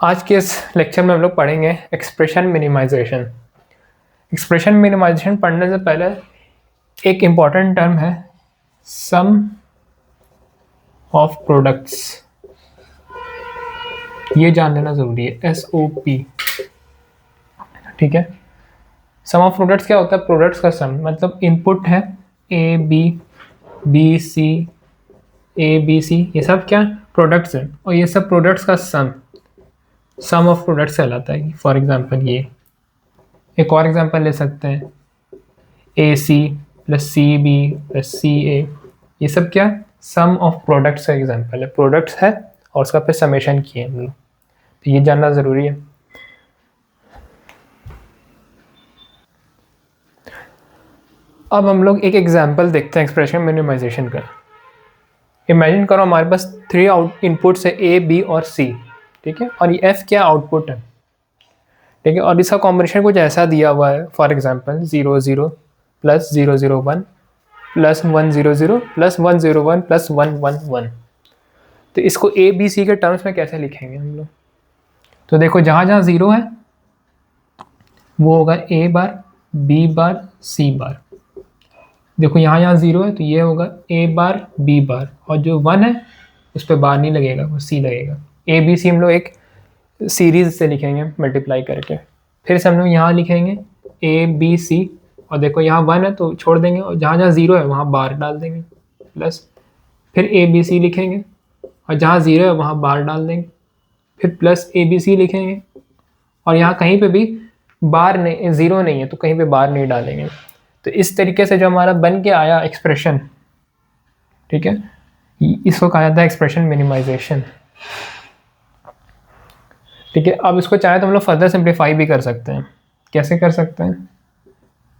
आज के इस लेक्चर में हम लोग पढ़ेंगे एक्सप्रेशन मिनिमाइजेशन। एक्सप्रेशन मिनिमाइजेशन पढ़ने से पहले एक इम्पॉर्टेंट टर्म है सम ऑफ प्रोडक्ट्स, ये जान लेना ज़रूरी है। SOP, ठीक है। सम ऑफ प्रोडक्ट्स क्या होता है? प्रोडक्ट्स का सम, मतलब इनपुट है A B C, ये सब क्या प्रोडक्ट्स हैं और ये सब प्रोडक्ट्स का सम ऑफ प्रोडक्ट्स कहलाता है। फॉर एग्जांपल ये एक और एग्जांपल ले सकते हैं AC plus CB plus CA, ये सब क्या सम ऑफ प्रोडक्ट्स का एग्जांपल है। प्रोडक्ट्स है और उसका पे समेशन किए हम लोग, तो ये जानना ज़रूरी है। अब हम लोग एक एग्जांपल देखते हैं एक्सप्रेशन मिनिमाइजेशन का। इमेजिन करो हमारे पास 3 इनपुट्स है A, B और C, ठीक है, और ये F क्या आउटपुट है, ठीक है, और इसका कॉम्बिनेशन कुछ ऐसा दिया हुआ है। For example 0 0 plus 0 0 1 plus 1 0 0 plus 1 0 1 plus 1 1 1। तो इसको A B C के टर्म्स में कैसे लिखेंगे हम लोग? तो देखो जहाँ जहाँ 0 है वो होगा A bar, B bar, C बार। देखो यहाँ यहाँ 0 है तो ये होगा A बार, B बार, और जो 1 है उस पर बार नहीं लगेगा, वो C लगेगा। A B C हम लोग एक सीरीज से लिखेंगे मल्टीप्लाई करके। फिर से हम लोग यहाँ लिखेंगे A B C, और देखो यहाँ 1 है तो छोड़ देंगे और जहाँ जहाँ 0 है वहाँ बार डाल देंगे, प्लस फिर A B C लिखेंगे और जहाँ 0 है वहाँ बार डाल देंगे, फिर प्लस A B C लिखेंगे और यहाँ कहीं पे भी बार नहीं, 0 नहीं है तो कहीं पे बार नहीं डालेंगे। तो इस तरीके से जो हमारा बन के आया एक्सप्रेशन, ठीक है, इसको कहा जाता है एक्सप्रेशन मिनिमाइजेशन, ठीक है। अब इसको चाहे तो हम लोग फर्दर सिंप्लीफाई भी कर सकते हैं। कैसे कर सकते हैं?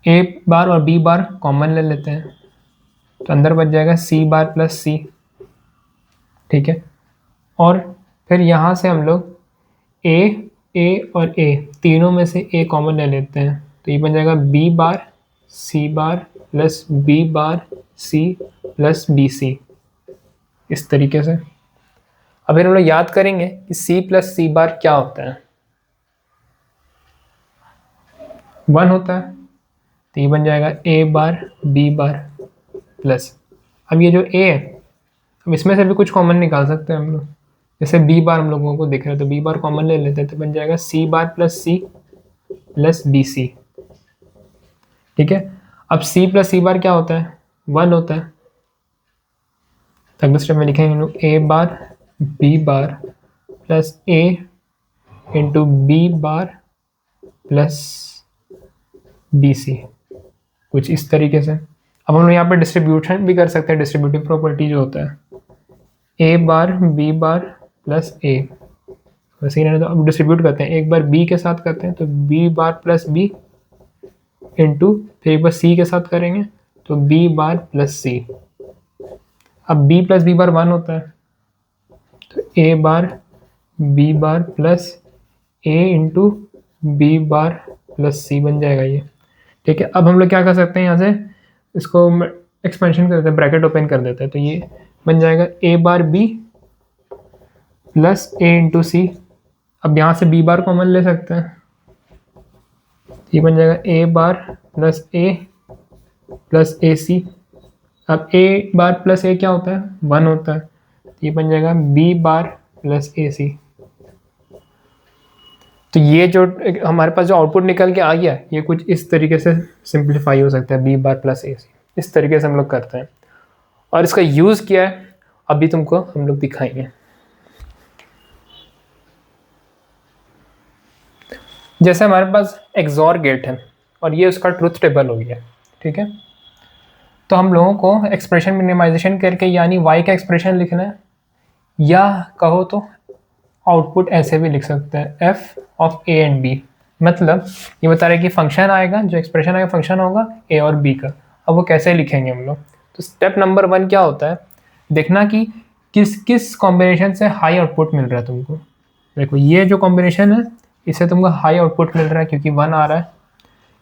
A बार और B बार कॉमन ले लेते हैं तो अंदर बच जाएगा C बार प्लस C, ठीक है, और फिर यहाँ से हम लोग A और A तीनों में से A कॉमन ले लेते हैं तो ये बन जाएगा B बार C बार प्लस B बार C प्लस BC, इस तरीके से। अब हम लोग याद करेंगे कि C प्लस C बार क्या होता है, 1 होता है, तो ये बन जाएगा A bar B bar plus, अब ये जो A है अब इसमें से भी कुछ कॉमन निकाल सकते हैं हम लोग। जैसे B बार हम लोगों को दिख रहा है तो B बार कॉमन ले लेते हैं तो बन जाएगा C बार प्लस C प्लस BC, ठीक है। अब C प्लस C बार क्या होता है? 1 होता है, तो अगले स्टेप में लिखेंगे हम लोग A bar B bar plus A into B bar plus BC, कुछ इस तरीके से। अब हम लोग यहाँ पर डिस्ट्रीब्यूशन भी कर सकते हैं, डिस्ट्रीब्यूटिव प्रॉपर्टी जो होता है A bar B bar plus A, वैसे ही रहने दो। अब डिस्ट्रीब्यूट करते हैं, एक बार B के साथ करते हैं तो B bar plus B into फिर एक बार C के साथ करेंगे तो B बार प्लस C। अब B प्लस B बार 1 होता है तो A bar B bar plus A into B bar plus C बन जाएगा ये, ठीक है। अब हम लोग क्या कर सकते हैं, यहाँ से इसको एक्सपेंशन कर देते हैं, ब्रैकेट ओपन कर देते हैं तो ये बन जाएगा A bar B plus A into C। अब यहाँ से B बार कॉमन ले सकते हैं, ये बन जाएगा A bar plus A plus AC। अब A बार प्लस A क्या होता है? 1 होता है, तो ये बन जाएगा B बार प्लस AC। तो ये जो हमारे पास जो आउटपुट निकल के आ गया ये कुछ इस तरीके से सिंप्लीफाई हो सकता है, B बार प्लस AC, इस तरीके से हम लोग करते हैं। और इसका यूज़ क्या है अभी तुमको हम लोग दिखाएंगे। जैसे हमारे पास XOR गेट है और ये उसका ट्रुथ टेबल हो गया, ठीक है, तो हम लोगों को एक्सप्रेशन मिनिमाइजेशन करके यानी y का एक्सप्रेशन लिखना है, या कहो तो आउटपुट ऐसे भी लिख सकते हैं f of a and b। मतलब ये बता रहे कि फंक्शन आएगा, जो एक्सप्रेशन आएगा फंक्शन होगा a और b का। अब वो कैसे लिखेंगे हम लोग? तो स्टेप नंबर 1 क्या होता है, देखना कि किस किस कॉम्बिनेशन से हाई आउटपुट मिल रहा है तुमको। देखो ये जो कॉम्बिनेशन है इससे तुमको हाई आउटपुट मिल रहा है क्योंकि 1 आ रहा है,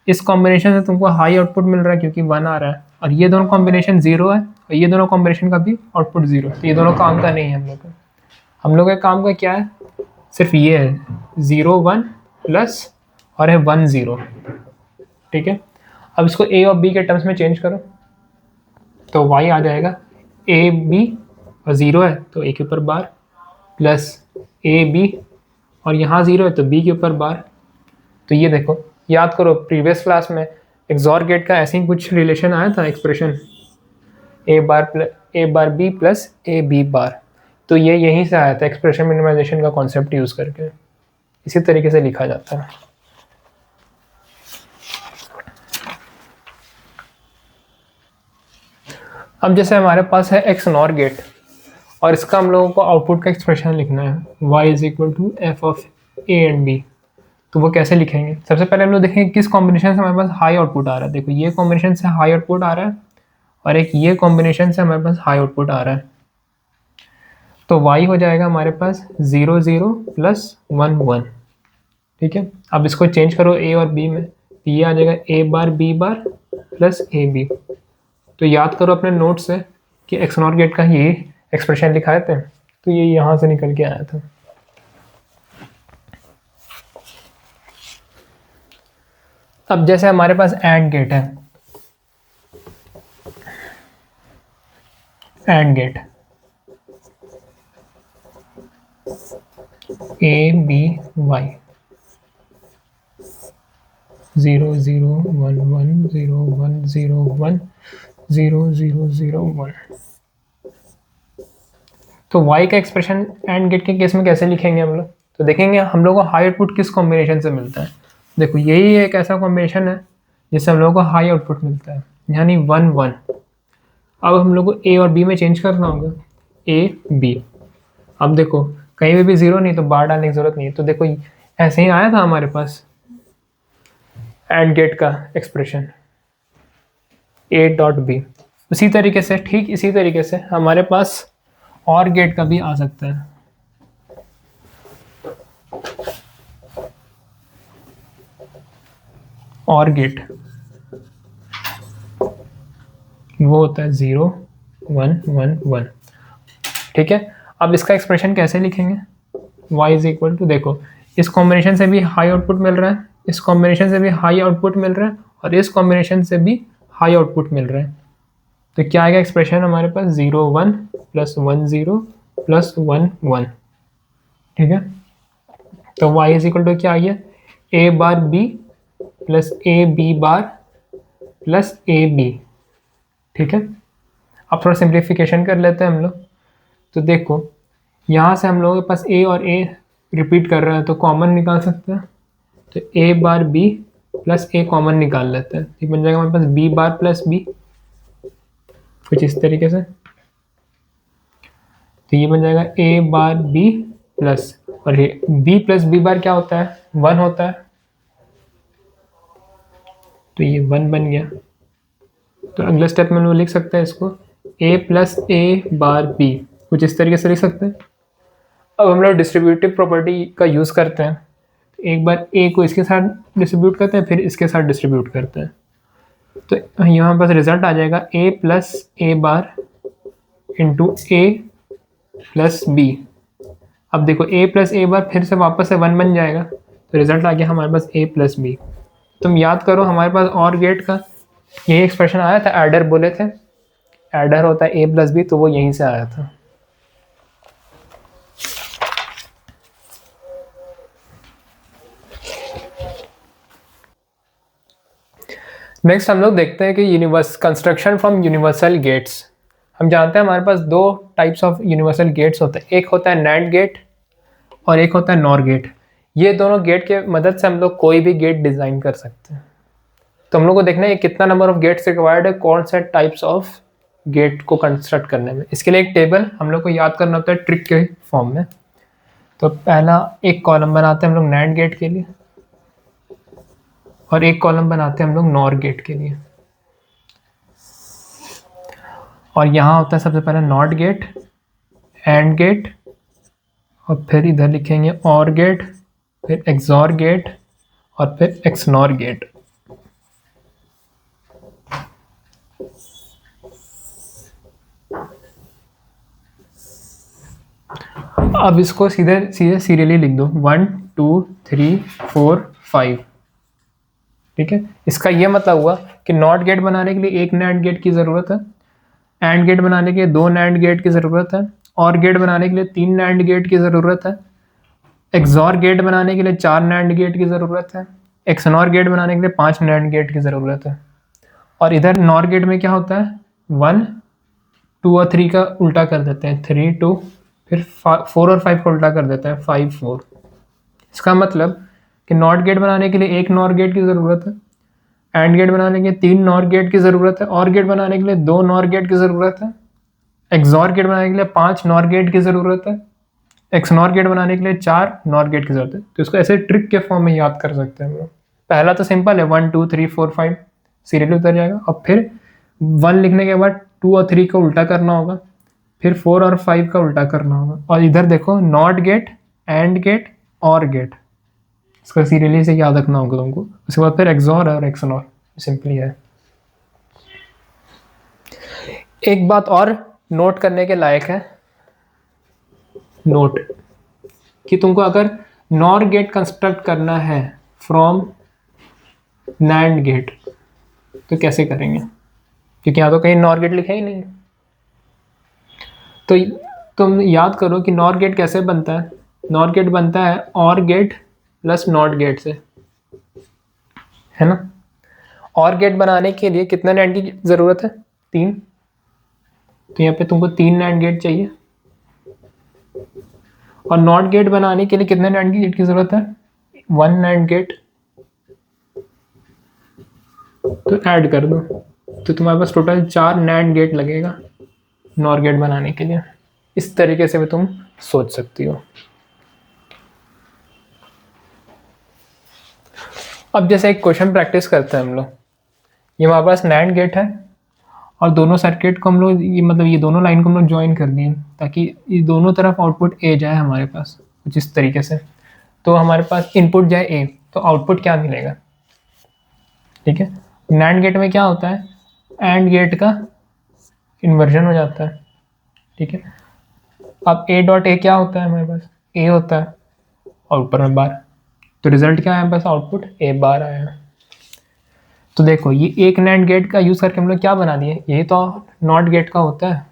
इस कॉम्बिनेशन से तुमको हाई आउटपुट मिल रहा है क्योंकि 1 आ रहा है, और ये दोनों कॉम्बिनेशन 0 है और ये दोनों कॉम्बिनेशन का भी आउटपुट 0 है, तो ये दोनों काम का नहीं है हम लोग का। हम लोग का काम का क्या है, सिर्फ ये है 0 1 प्लस और है 1 0, ठीक है। अब इसको ए और बी के टर्म्स में चेंज करो तो y आ जाएगा ए बी, और 0 है तो ए के ऊपर बार, प्लस ए बी, और यहाँ 0 है तो बी के ऊपर बार। तो ये देखो, याद करो प्रीवियस क्लास में एक्सॉर गेट का ऐसे ही कुछ रिलेशन आया था, expression A bar B plus A B bar. तो ये यहीं से आया था, एक्सप्रेशन मिनिमाइजेशन का कॉन्सेप्ट यूज़ करके इसी तरीके से लिखा जाता है। अब जैसे हमारे पास है एक्स नॉर गेट, और इसका हम लोगों को आउटपुट का एक्सप्रेशन लिखना है y is equal to F of A and B. तो वो कैसे लिखेंगे? सबसे पहले हम लोग देखेंगे किस कॉम्बिनेशन से हमारे पास हाई आउटपुट आ रहा है। देखो ये कॉम्बिनेशन से हाई आउटपुट आ रहा है, और एक ये कॉम्बिनेशन से हमारे पास हाई आउटपुट आ रहा है। तो y हो जाएगा हमारे पास 0 0 प्लस 1 1, ठीक है। अब इसको चेंज करो a और b में, तो ये आ जाएगा a bar b bar plus A B. तो याद करो अपने नोट से कि एक्स नॉर गेट का ये एक्सप्रेशन लिखाए थे, तो ये यहाँ से निकल के आया था। अब जैसे हमारे पास एंड गेट है, AND gate A B Y 0 0 1 1 0 1 0 1 0 0 0 1। तो y का एक्सप्रेशन एंड गेट के केस में कैसे लिखेंगे हम लोग? तो देखेंगे हम लोग को हाई आउटपुट किस कॉम्बिनेशन से मिलता है। देखो यही एक ऐसा कॉम्बिनेशन है जिससे हम लोग को हाई आउटपुट मिलता है, यानी 1 1। अब हम लोग को ए और बी में चेंज करना होगा, ए बी। अब देखो कहीं भी 0 नहीं तो बार डालने की जरूरत नहीं है। तो देखो ऐसे ही आया था हमारे पास एंड गेट का एक्सप्रेशन ए डॉट बी। उसी तरीके से, ठीक इसी तरीके से हमारे पास और गेट का भी आ सकता है। और गेट वो होता है 0 1 1 1, ठीक है। अब इसका एक्सप्रेशन कैसे लिखेंगे? y इज इक्वल टू, देखो इस कॉम्बिनेशन से भी हाई आउटपुट मिल रहा है, इस कॉम्बिनेशन से भी हाई आउटपुट मिल रहा है, और इस कॉम्बिनेशन से भी हाई आउटपुट मिल रहा है। तो क्या आएगा एक्सप्रेशन हमारे पास? 0 1 प्लस 1 0 प्लस 1 1, ठीक है। तो y इज इक्वल टू क्या आ गया? A bar B plus A B bar plus A B, ठीक है। अब थोड़ा सिंप्लीफिकेशन कर लेते हैं हम लोग। तो देखो यहाँ से हम लोगों के पास a और a रिपीट कर रहे हैं तो कॉमन निकाल सकते हैं। तो a bar b plus a common निकाल लेते हैं, ठीक बन जाएगा हमारे पास b बार प्लस b, कुछ इस तरीके से। तो ये बन जाएगा a बार b प्लस, और ये b प्लस b बार क्या होता है? 1 होता है। तो ये 1 बन गया। तो अगले स्टेप में हम लोग लिख सकते हैं इसको a plus a bar b, कुछ इस तरीके से लिख सकते हैं। अब हम लोग डिस्ट्रीब्यूटिव प्रॉपर्टी का यूज़ करते हैं। एक बार a को इसके साथ डिस्ट्रीब्यूट करते हैं, फिर इसके साथ डिस्ट्रीब्यूट करते हैं। तो यहाँ पास रिजल्ट आ जाएगा a plus a bar into a plus b। अब देखो a प्लस a बार फिर से वापस से 1 बन जाएगा, तो रिजल्ट आ गया हमारे पास a प्लस b। तुम याद करो हमारे पास और गेट का यही एक्सप्रेशन आया था, एडर बोले थे, एडर होता है a प्लस b, तो वो यहीं से आया था। नेक्स्ट हम लोग देखते हैं कि कंस्ट्रक्शन फ्रॉम यूनिवर्सल गेट्स। हम जानते हैं हमारे पास दो टाइप्स ऑफ यूनिवर्सल गेट्स होते हैं, एक होता है नैंड गेट और एक होता है नॉर गेट। ये दोनों गेट के मदद से हम लोग कोई भी गेट डिज़ाइन कर सकते हैं। तो हम लोग को देखना है कितना नंबर ऑफ गेट्स रिक्वायर्ड है कौन से टाइप्स ऑफ गेट को कंस्ट्रक्ट करने में। इसके लिए एक टेबल हम लोग को याद करना होता है ट्रिक के फॉर्म में। तो पहला एक कॉलम बनाते हैं हम लोग नैंड गेट के लिए, और एक कॉलम बनाते हैं हम लोग नॉर गेट के लिए। और यहाँ होता है सबसे पहले नॉट गेट, एंड गेट, और फिर इधर लिखेंगे और गेट, फिर एक्सॉर गेट, और फिर एक्सनॉर गेट। अब इसको सीधे सीधे सीरियली लिख दो 1 2 3 4 5। ठीक है, इसका ये मतलब हुआ कि नॉट गेट बनाने के लिए एक नैंड गेट की ज़रूरत है, एंड गेट बनाने के लिए दो नैंड गेट की ज़रूरत है, और गेट बनाने के लिए तीन नैंड गेट की ज़रूरत है, एक्सॉर गेट बनाने के लिए चार नैंड गेट की ज़रूरत है, एक्सनॉर गेट बनाने के लिए पांच नैंड गेट की ज़रूरत है। और इधर नॉर गेट में क्या होता है, 1 2 और 3 का उल्टा कर देते हैं, 3 2, फिर 4 और 5 का उल्टा कर देते हैं, 5 4। इसका मतलब कि नॉट गेट बनाने के लिए एक नॉर गेट की ज़रूरत है, एंड गेट बनाने के लिए तीन नॉर गेट की ज़रूरत है, और गेट बनाने के लिए दो नॉर गेट की ज़रूरत है, एक्सॉर गेट बनाने के लिए पांच नॉर गेट की ज़रूरत है, एक्सनॉर गेट बनाने के लिए चार नॉर गेट की ज़रूरत है। तो इसको ऐसे ट्रिक के फॉर्म में याद कर सकते हैं हम लोग। पहला तो सिंपल है, 1 2 3 4 5 सीरियली उतर जाएगा, और फिर 1 लिखने के बाद 2 और 3 का उल्टा करना होगा, फिर 4 और 5 का उल्टा करना होगा, और इधर देखो नॉट गेट, एंड गेट, और गेट, इसका सीरियली से याद रखना होगा तुमको। उसके बाद फिर एक्सॉर और एक्सनॉर, सिंपली है। एक बात और नोट करने के लायक है, नोट कि तुमको अगर नॉर गेट कंस्ट्रक्ट करना है फ्रॉम नैंड गेट तो कैसे करेंगे, क्योंकि यहाँ तो कहीं नॉर गेट लिखा ही नहीं। तो तुम याद करो कि नॉर गेट कैसे बनता है। नॉर गेट बनता है और गेट प्लस नॉट गेट से, है ना। और गेट बनाने के लिए कितने नैंड की ज़रूरत है, 3। तो यहाँ पे तुमको 3 नैंड गेट चाहिए। और नॉट गेट बनाने के लिए कितने नैंड गेट की ज़रूरत है, 1 नैंड गेट। तो ऐड कर दो, तो तुम्हारे पास टोटल 4 नैंड गेट लगेगा नॉर गेट बनाने के लिए। इस तरीके से भी तुम सोच सकती हो। अब जैसे एक क्वेश्चन प्रैक्टिस करते हैं हम लोग। ये हमारे पास नैंड गेट है, और दोनों सर्किट को हम लोग ये मतलब ये दोनों लाइन को हम लोग ज्वाइन कर दिए ताकि ये दोनों तरफ आउटपुट ए जाए हमारे पास कुछ इस तरीके से। तो हमारे पास इनपुट जाए ए, तो आउटपुट क्या मिलेगा। ठीक है, नैंड गेट में क्या होता है, एंड गेट का इन्वर्जन हो जाता है। ठीक है, अब ए डॉट ए क्या होता है, हमारे पास ए होता है और ऊपर में बार। तो रिजल्ट क्या आया, बस आउटपुट ए बार आया। तो देखो ये एक नैंड गेट का यूज़ करके हम लोग क्या बना दिए, यही तो नॉट गेट का होता है,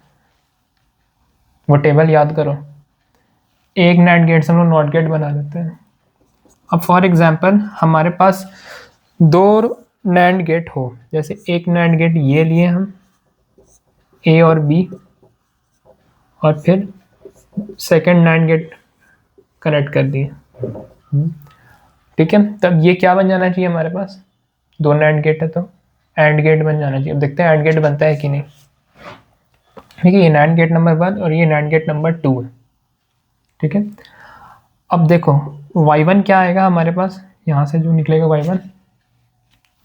वो टेबल याद करो। एक नैंड गेट से हम लोग नॉट गेट बना देते हैं। अब फॉर एग्जांपल हमारे पास दो नैंड गेट हो, जैसे एक नैंड गेट ये लिए हम ए और बी, और फिर सेकंड नैंड गेट कनेक्ट कर दिए। ठीक है, तब ये क्या बन जाना चाहिए हमारे पास, दो नैंड गेट है तो एंड गेट बन जाना चाहिए। अब देखते हैं एंड गेट बनता है कि नहीं। ठीक है, ये नैंड गेट नंबर 1 और ये नैंड गेट नंबर 2 है। ठीक है, अब देखो y1 क्या आएगा हमारे पास, यहाँ से जो निकलेगा y1,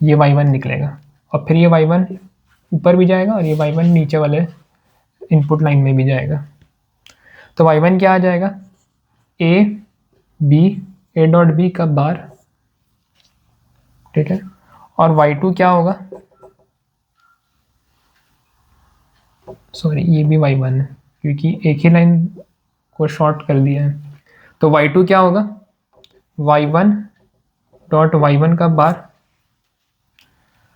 ये y1 निकलेगा, और फिर ये y1 ऊपर भी जाएगा और ये y1 नीचे वाले इनपुट लाइन में भी जाएगा। तो y1 क्या आ जाएगा, a b, a dot B का बार। ठीक है, और y2 क्या होगा, सॉरी ये भी y1 है क्योंकि एक ही लाइन को शॉर्ट कर दिया है। तो y2 क्या होगा, y1 डॉट y1 का बार।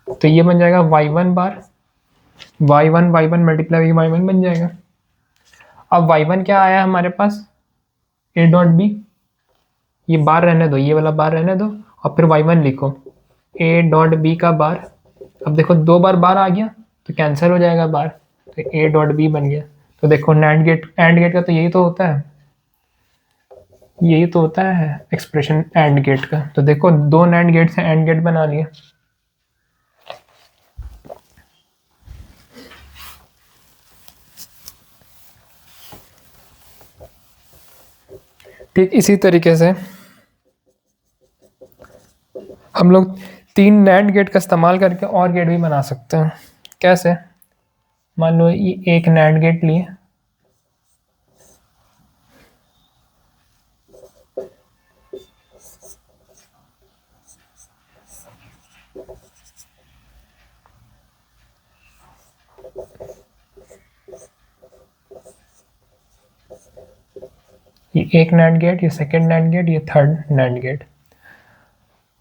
तो ये बन जाएगा y1 बार, y1 y1 मल्टीप्लाई y1 बन जाएगा। अब y1 क्या आया हमारे पास, a डॉट बी, ये बार रहने दो, ये वाला बार रहने दो, और फिर y1 लिखो a डॉट बी का बार। अब देखो दो बार बार आ गया तो कैंसिल हो जाएगा बार, तो a डॉट बी बन गया। तो देखो नैंड गेट एंड गेट का तो यही तो होता है, यही तो होता है एक्सप्रेशन एंड गेट का। तो देखो दो नैंड गेट से एंड गेट बना लिया। ठीक इसी तरीके से हम लोग 3 नैंड गेट का इस्तेमाल करके और गेट भी बना सकते हैं। कैसे, मान लो ये एक नैंड गेट लिए, ये एक नैंड गेट, ये सेकंड नैंड गेट, ये थर्ड नैंड गेट।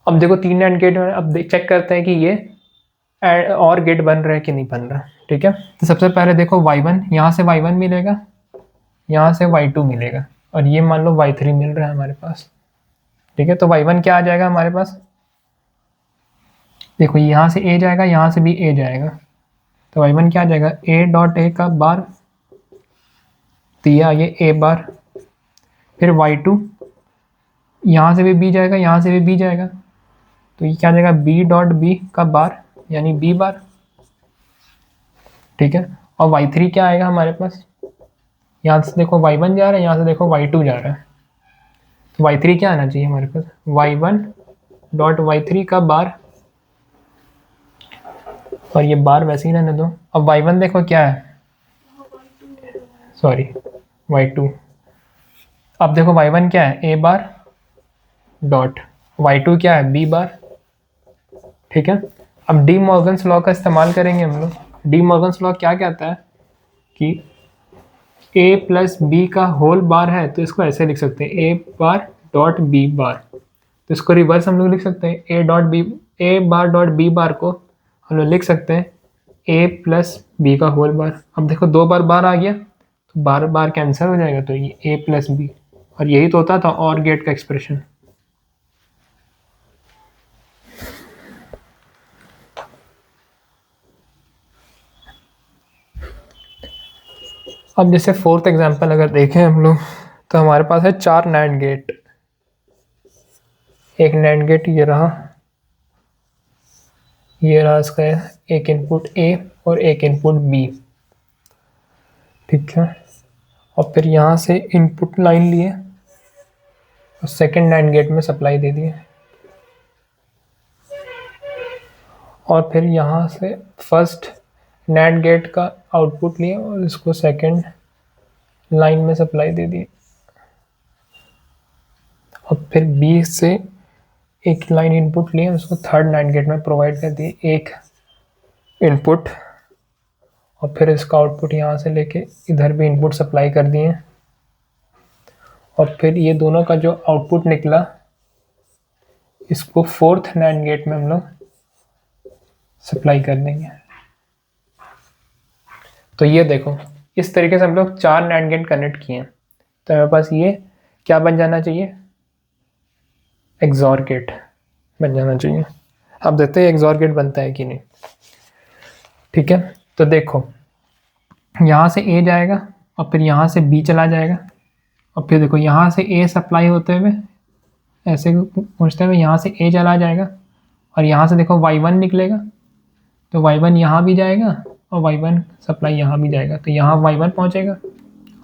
अब देखो 3 नैंड गेट में अब चेक करते हैं कि ये और गेट बन रहा है कि नहीं बन रहा। ठीक है, तो सबसे पहले देखो y1, यहाँ से y1 मिलेगा, यहाँ से y2 मिलेगा, और ये मान लो y3 मिल रहा है हमारे पास। ठीक है, तो y1 क्या आ जाएगा हमारे पास, देखो यहाँ से a जाएगा, यहाँ से भी a जाएगा, तो y1 क्या आ जाएगा, a डॉट a का बार, तो ये आ गया a बार। फिर y2, यहाँ से भी b जाएगा, यहाँ से भी b जाएगा, तो ये क्या आ जाएगा, b डॉट b का बार, यानी b बार। ठीक है, और y3 क्या आएगा हमारे पास, यहाँ से देखो y1 जा रहा है, यहाँ से देखो y2 जा रहा है, तो y3 क्या आना चाहिए हमारे पास, y1 डॉट y3 का बार, और ये बार वैसे ही रहने दो। अब y1 देखो क्या है, सॉरी y2, अब देखो y1 क्या है, a बार डॉट, y2 क्या है, b बार। ठीक है, अब डी मॉर्गन्स लॉ का इस्तेमाल करेंगे हम लोग। डी मॉर्गन्स लॉ क्या कहता है कि a प्लस बी का होल बार है, तो इसको ऐसे लिख सकते हैं, a बार डॉट b बार। तो इसको रिवर्स हम लोग लिख सकते हैं, a बार डॉट b बार को हम लोग लिख सकते हैं a प्लस बी का होल बार। अब देखो 2 बार बार आ गया, तो बार बार कैंसिल हो जाएगा, तो ये a प्लस बी, और यही तो होता था और गेट का एक्सप्रेशन। अब जैसे फोर्थ एग्जांपल अगर देखें हम लोग, तो हमारे पास है 4 नैंड गेट। एक नैंड गेट ये रहा इसका एक इनपुट A और एक इनपुट B। ठीक है, और फिर यहाँ से इनपुट लाइन लिए और सेकंड नैंड गेट में सप्लाई दे दिए, और फिर यहाँ से फर्स्ट नैंड गेट का आउटपुट लिए और इसको सेकंड लाइन में सप्लाई दे दी, और फिर B से एक लाइन इनपुट लिए उसको थर्ड नैंड गेट में प्रोवाइड कर दिए एक इनपुट, और फिर इसका आउटपुट यहाँ से लेके इधर भी इनपुट सप्लाई कर दिए, और फिर ये दोनों का जो आउटपुट निकला इसको फोर्थ नैंड गेट में हम लोग सप्लाई कर देंगे। तो ये देखो इस तरीके से हम लोग 4 नैंड गेट कनेक्ट किए हैं, तो हमारे पास ये क्या बन जाना चाहिए, एक्सॉर गेट बन जाना चाहिए। अब देखते हैं एक्सॉर गेट बनता है कि नहीं। ठीक है, तो देखो यहाँ से A जाएगा और फिर यहाँ से B चला जाएगा, और फिर देखो यहाँ से A सप्लाई होते हुए ऐसे पहुँचते हुए यहाँ से A चला जाएगा, और यहाँ से देखो y1 निकलेगा, तो y1 यहाँ भी जाएगा और y1 सप्लाई यहाँ भी जाएगा, तो यहाँ y1 पहुँचेगा,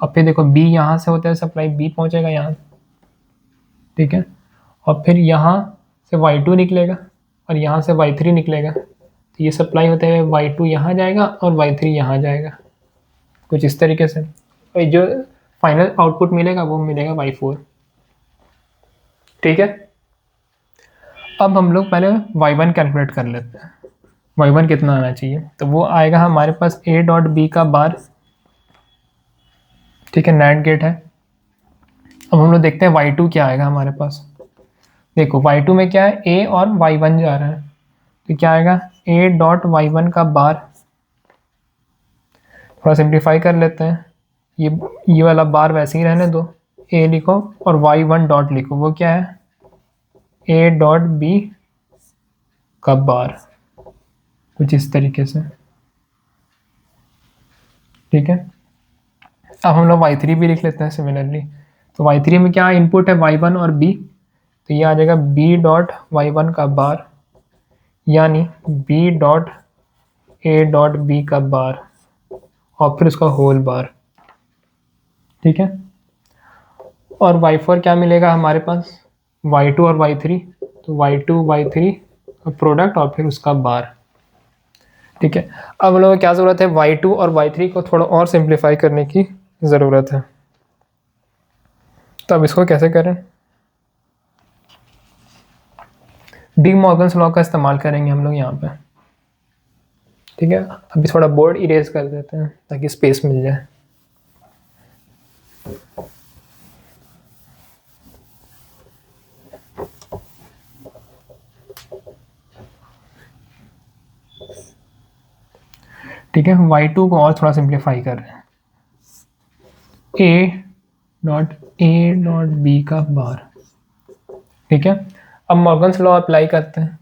और फिर देखो B यहाँ से होते हुए सप्लाई B पहुँचेगा यहाँ। ठीक है, और फिर यहाँ से y2 निकलेगा और यहाँ से y3 निकलेगा, तो ये सप्लाई होते हुए y2 यहाँ जाएगा और y3 यहाँ जाएगा, कुछ इस तरीके से। और जो फाइनल आउटपुट मिलेगा वो मिलेगा y4। ठीक है, अब हम लोग पहले y1 कैलकुलेट कर लेते हैं, y1 कितना आना चाहिए, तो वो आएगा हमारे पास a डॉट b का बार। ठीक है, नैंड गेट है। अब हम लोग देखते हैं y2 क्या आएगा हमारे पास। देखो y2 में क्या है, a और y1 जा रहा है, तो क्या आएगा, a डॉट y1 का बार। थोड़ा सिंप्लीफाई कर लेते हैं, ये वाला बार वैसे ही रहने दो, a लिखो और y1 डॉट लिखो, वो क्या है, a डॉट b का बार, कुछ इस तरीके से। ठीक है, अब हम लोग y3 भी लिख लेते हैं सिमिलरली। तो y3 में क्या इनपुट है, y1 और b, तो ये आ जाएगा b डॉट y1 का बार, यानी b dot a dot b का बार, और फिर उसका होल बार। ठीक है, और y4 क्या मिलेगा हमारे पास, y2 और y3, तो y2 y3 का प्रोडक्ट और फिर उसका बार। ठीक है, अब हम लोगों को क्या ज़रूरत है, y2 और y3 को थोड़ा और सिंप्लीफाई करने की ज़रूरत है। तो अब इसको कैसे करें, डी मॉर्गन्स लॉ का इस्तेमाल करेंगे हम लोग यहाँ पे। ठीक है, अभी थोड़ा बोर्ड इरेज कर देते हैं ताकि स्पेस मिल जाए। ठीक है, y2 को और थोड़ा सिंप्लीफाई कर रहे हैं, a डॉट बी का बार। ठीक है, अब मॉर्गन्स लॉ अप्लाई करते हैं,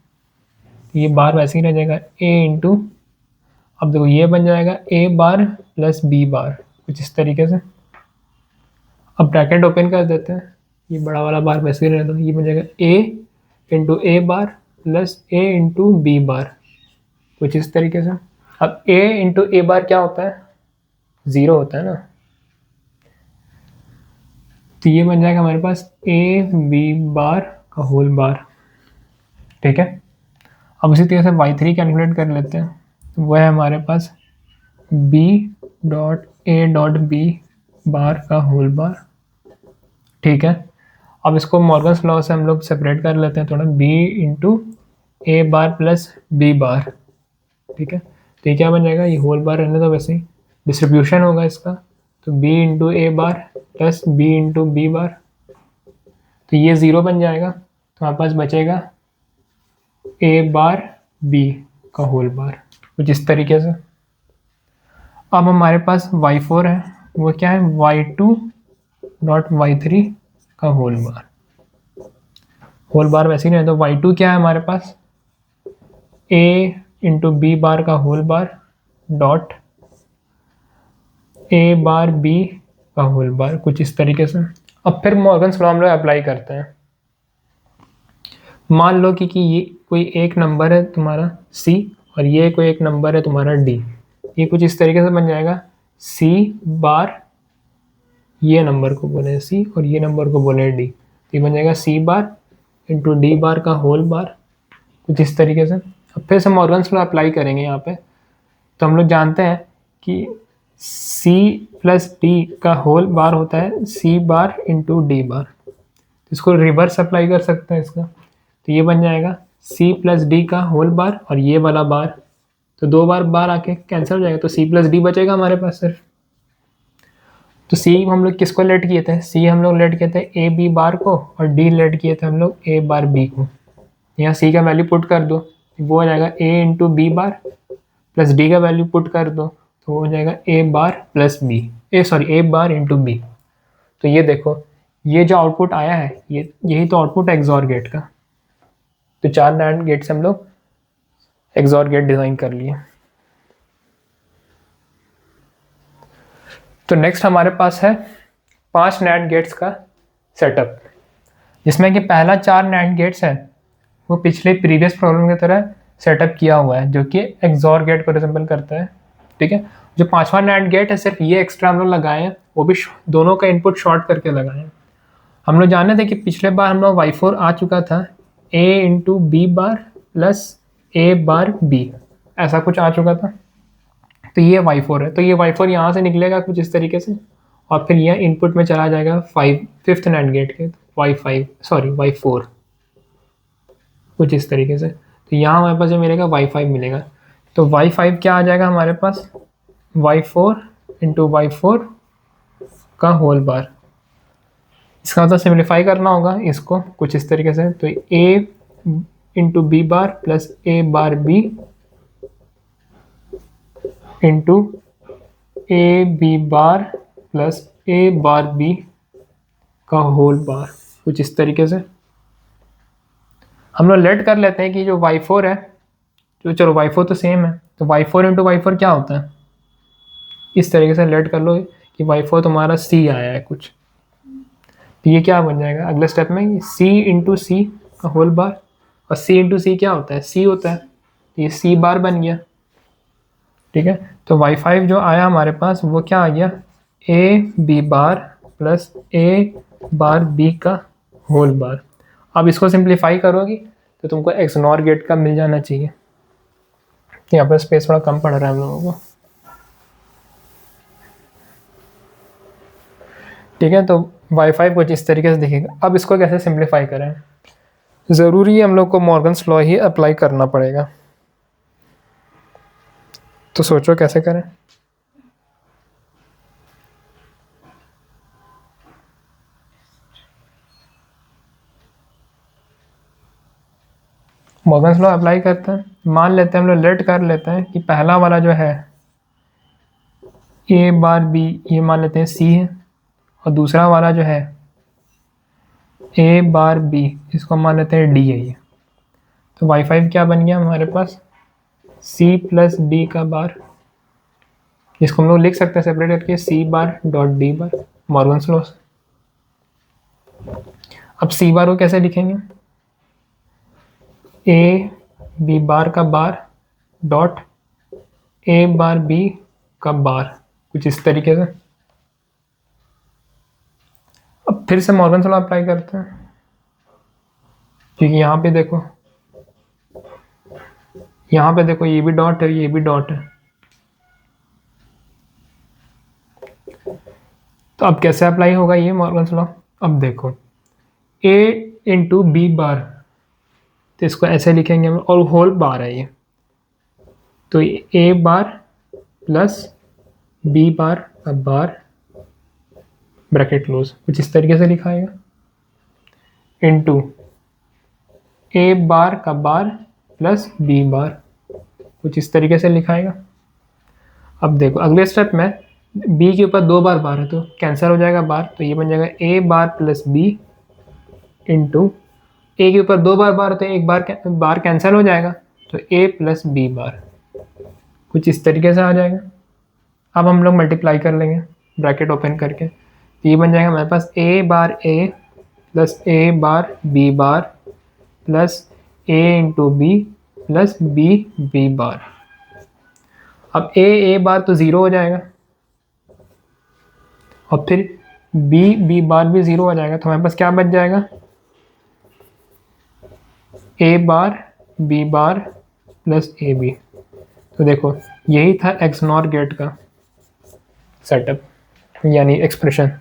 ये बार वैसे ही रह जाएगा a इंटू, अब देखो ये बन जाएगा a बार प्लस b बार, कुछ इस तरीके से। अब ब्रैकेट ओपन कर देते हैं, ये बड़ा वाला बार वैसे ही रहने दो, ये बन जाएगा a into A bar plus a into B bar, कुछ इस तरीके से। अब a इंटू ए बार क्या होता है, 0 होता है ना, तो ये बन जाएगा हमारे पास a b बार का होल बार। ठीक है, अब उसी तरीके से y3 कैलकुलेट कर लेते हैं, तो वह है हमारे पास b dot A dot B bar का होल बार। ठीक है, अब इसको मॉर्गन्स लॉ से हम लोग सेपरेट कर लेते हैं थोड़ा, b into A bar plus B bar. ठीक है, तो ये क्या बन जाएगा, ये होल बार रहने दो, वैसे ही डिस्ट्रीब्यूशन होगा इसका, तो b into A bar plus b into B bar, तो ये 0 बन जाएगा, तो हमारे पास बचेगा a बार b का होल बार, कुछ इस तरीके से। अब हमारे पास y4 है, वो क्या है, y2 डॉट y3 का होल बार। होल बार वैसे ही नहीं है, तो y2 क्या है हमारे पास, a इंटू बी बार का whole bar dot a bar b का होल बार, कुछ इस तरीके से। अब फिर मॉर्गन्स लॉ हम लोग अप्लाई करते हैं। मान लो कि ये कोई एक नंबर है तुम्हारा c और ये कोई एक नंबर है तुम्हारा d, ये कुछ इस तरीके से बन जाएगा, c बार, ये नंबर को बोले c और ये नंबर को बोले d, तो ये बन जाएगा c बार इंटू डी बार का होल बार, कुछ इस तरीके से। अब फिर से मॉर्गन्स लॉ अप्लाई करेंगे यहाँ पे, तो हम लोग जानते हैं कि c प्लस डी का होल बार होता है c बार इंटू डी बार, इसको रिवर्स अप्लाई कर सकते हैं इसका, तो ये बन जाएगा c प्लस डी का होल बार और ये वाला बार, तो दो बार बार आके कैंसिल हो जाएगा, तो c प्लस डी बचेगा हमारे पास सिर्फ। तो c हम लोग किसको लेट किए थे, c हम लोग लेट किए थे ए बी बार को और d लेट किए थे हम लोग a बार b को। यहाँ c का वैल्यू पुट कर दो, वो हो जाएगा a into B bar plus d का वैल्यू पुट कर दो, तो वो हो जाएगा a bar plus B, a bar into B. तो ये देखो, ये जो आउटपुट आया है, यही तो आउटपुट है एक्सॉर गेट का। तो 4 नैंड गेट से हम लोग एक्सॉर गेट डिज़ाइन कर लिए। तो नेक्स्ट हमारे पास है 5 नैंड गेट्स का सेटअप, जिसमें कि पहला 4 नैंड गेट्स है वो पिछले प्रीवियस प्रॉब्लम की तरह सेटअप किया हुआ है, जो कि एक्सॉर गेट को रिजेंबल करता है। ठीक है, जो 5वां नैंड गेट है सिर्फ ये एक्स्ट्रा हम लोग लगाए हैं, वो भी दोनों का इनपुट शॉर्ट करके लगाए हैं। हम लोग जाने थे कि पिछले बार हम लोग y4 आ चुका था a into B bar plus A bar b, ऐसा कुछ आ चुका था, तो ये y4 है, तो ये y4 यहाँ से निकलेगा कुछ इस तरीके से, और फिर यह इनपुट में चला जाएगा 5th नैंड गेट के, y4 कुछ इस तरीके से। तो यहाँ हमारे पास जो मिलेगा y5 मिलेगा, तो y5 क्या आ जाएगा हमारे पास, y4 इंटू y4 का होल बार। इसका मतलब सिम्प्लीफाई करना होगा इसको कुछ इस तरीके से, तो a into B bar plus A bar B into A B bar plus A bar B का होल बार, कुछ इस तरीके से। हम लोग लेट कर लेते हैं कि जो y4 है, तो चलो y4 तो सेम है, तो y4 इंटू y4 क्या होता है, इस तरीके से लेट कर लो कि y4 तुम्हारा c आया है कुछ, तो ये क्या बन जाएगा अगले स्टेप में, c इंटू सी का होल बार, और c इंटू सी क्या होता है, c होता है, तो ये c बार बन गया। ठीक है, तो y5 जो आया हमारे पास वो क्या आ गया, a b bar plus a bar b का होल बार। अब इसको सिंप्लीफाई करोगी तो तुमको एक्सनॉर गेट का मिल जाना चाहिए। यहाँ पर स्पेस थोड़ा कम पड़ रहा है हम लोगों को। ठीक है, तो y5 कुछ इस तरीके से दिखेगा। अब इसको कैसे सिंप्लीफाई करें, ज़रूरी है हम लोग को मॉर्गन्स लॉ ही अप्लाई करना पड़ेगा, तो सोचो कैसे करें। मॉर्गन्स लॉ अप्लाई करते हैं, मान लेते हैं हम लोग लेट कर लेते हैं कि पहला वाला जो है ए बार बी ये मान लेते हैं सी है, और दूसरा वाला जो है ए बार बी इसको मान लेते हैं डी है ये। तो y5 क्या बन गया हमारे पास, सी प्लस डी का बार, जिसको हम लोग लिख सकते हैं सेपरेट करके C bar dot D bar, Morgan's law से। अब सी बार को कैसे लिखेंगे, ए बी बार का बार डॉट ए बार बी का बार, कुछ इस तरीके से। अब फिर से मॉर्गन्स लॉ अप्लाई करते हैं, क्योंकि यहाँ पे देखो ये भी डॉट है, ये भी डॉट है। तो अब कैसे अप्लाई होगा ये मॉर्गन्स लॉ, अब देखो a इंटू बी बार, तो इसको ऐसे लिखेंगे हम, और होल बार है ये, तो a बार प्लस b बार का बार ब्रैकेट क्लोज, कुछ इस तरीके से लिखाएगा, इंटू a बार का बार प्लस b बार, कुछ इस तरीके से लिखाएगा। अब देखो अगले स्टेप में b के ऊपर 2 बार बार है तो कैंसिल हो जाएगा बार, तो ये बन जाएगा a bar plus b into A के ऊपर 2 बार बार, तो एक बार कैंसिल हो जाएगा, तो a प्लस बी बार, कुछ इस तरीके से आ जाएगा। अब हम लोग मल्टीप्लाई कर लेंगे ब्रैकेट ओपन करके, तो ये बन जाएगा हमारे पास a bar a plus a bar b bar plus a into B plus b bar. अब a बार तो 0 हो जाएगा, और फिर b बार भी 0 हो जाएगा, तो हमारे पास क्या बच जाएगा, a bar b bar plus A B. तो देखो यही था XNOR गेट का सेटअप यानी एक्सप्रेशन।